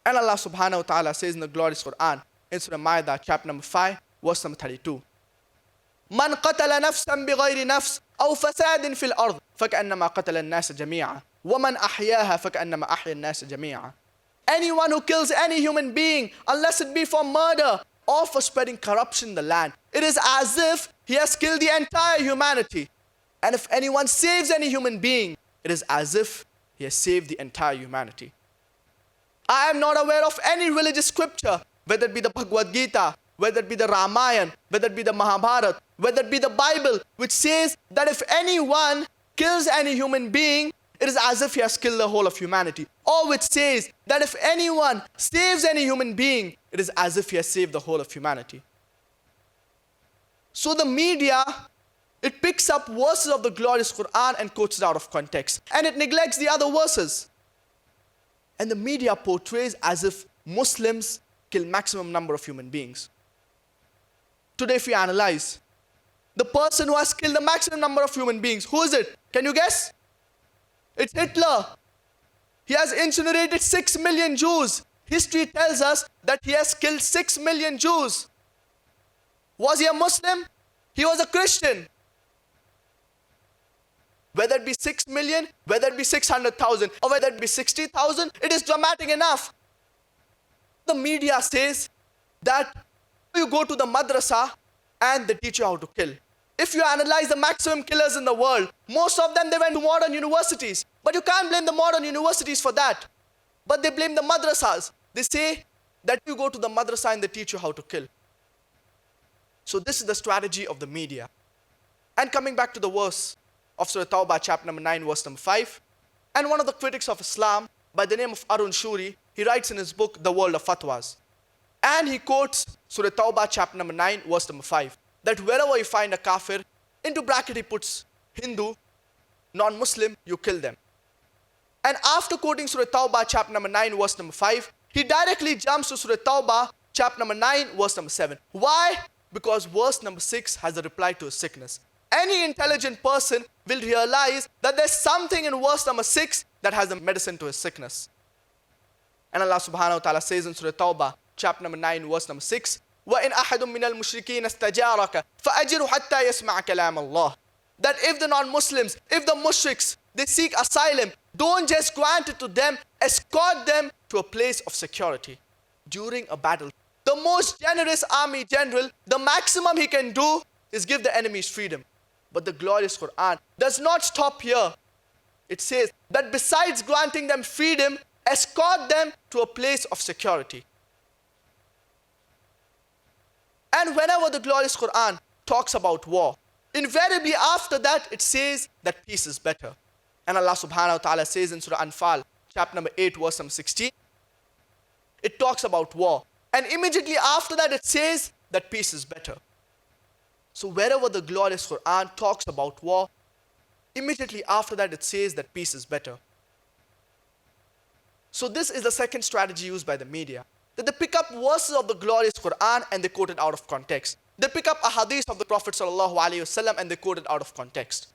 And Allah subhanahu wa ta'ala says in the glorious Quran, in Surah Ma'idah, chapter number 5, verse number 32. من قتل نفسا بغير نفس أو فساد في الأرض فكأنما قتل الناس جميعا ومن أحياها فكأنما أحيا الناس جميعا. Anyone who kills any human being, unless it be for murder or for spreading corruption in the land, it is as if he has killed the entire humanity. And if anyone saves any human being, it is as if he has saved the entire humanity. I am not aware of any religious scripture, whether it be the Bhagavad Gita, whether it be the Ramayana, whether it be the Mahabharata, whether it be the Bible, which says that if anyone kills any human being, it is as if he has killed the whole of humanity. Or which says that if anyone saves any human being, it is as if he has saved the whole of humanity. So the media, it picks up verses of the glorious Quran and quotes it out of context. And it neglects the other verses. And the media portrays as if Muslims kill maximum number of human beings. Today if we analyze, the person who has killed the maximum number of human beings, who is it? Can you guess? It's Hitler. He has incinerated 6 million Jews. History tells us that he has killed 6 million Jews. Was he a Muslim? He was a Christian. Whether it be 6 million, whether it be 600,000, or whether it be 60,000, it is dramatic enough. The media says that you go to the madrasa and they teach you how to kill. If you analyze the maximum killers in the world, most of them, they went to modern universities. But you can't blame the modern universities for that. But they blame the madrasas. They say that you go to the madrasa and they teach you how to kill. So this is the strategy of the media. And coming back to the verse of Surah Tawbah, chapter number 9, verse number 5. And one of the critics of Islam, by the name of Arun Shuri, he writes in his book, The World of Fatwas. And he quotes Surah Tawbah, chapter number 9, verse number 5. That wherever you find a kafir, into bracket he puts Hindu, non-Muslim, you kill them. And after quoting Surah Tawbah, chapter number 9, verse number 5, he directly jumps to Surah Tawbah, chapter number 9, verse number 7. Why? Because verse number 6 has a reply to his sickness. Any intelligent person will realize that there's something in verse number 6 that has a medicine to his sickness. And Allah subhanahu wa ta'ala says in Surah Tawbah, chapter number 9, verse number 6, وَإِنْ أَحَدٌ مِّنَ الْمُشْرِكِينَ اسْتَجَارَكَ فَأَجِرْهُ حَتَّى يَسْمَعَ كَلَامَ اللَّهِ. That if the non-Muslims, if the mushriks, they seek asylum, don't just grant it to them, escort them to a place of security during a battle. The most generous army general, the maximum he can do is give the enemies freedom. But the glorious Quran does not stop here. It says that besides granting them freedom, escort them to a place of security. And whenever the glorious Quran talks about war, invariably after that it says that peace is better. And Allah subhanahu wa ta'ala says in Surah Anfal, chapter number 8, verse number 16, it talks about war. And immediately after that it says that peace is better. So wherever the glorious Quran talks about war, immediately after that it says that peace is better. So this is the second strategy used by the media. That they pick up verses of the glorious Quran and they quote it out of context. They pick up a hadith of the Prophet ﷺ and they quote it out of context.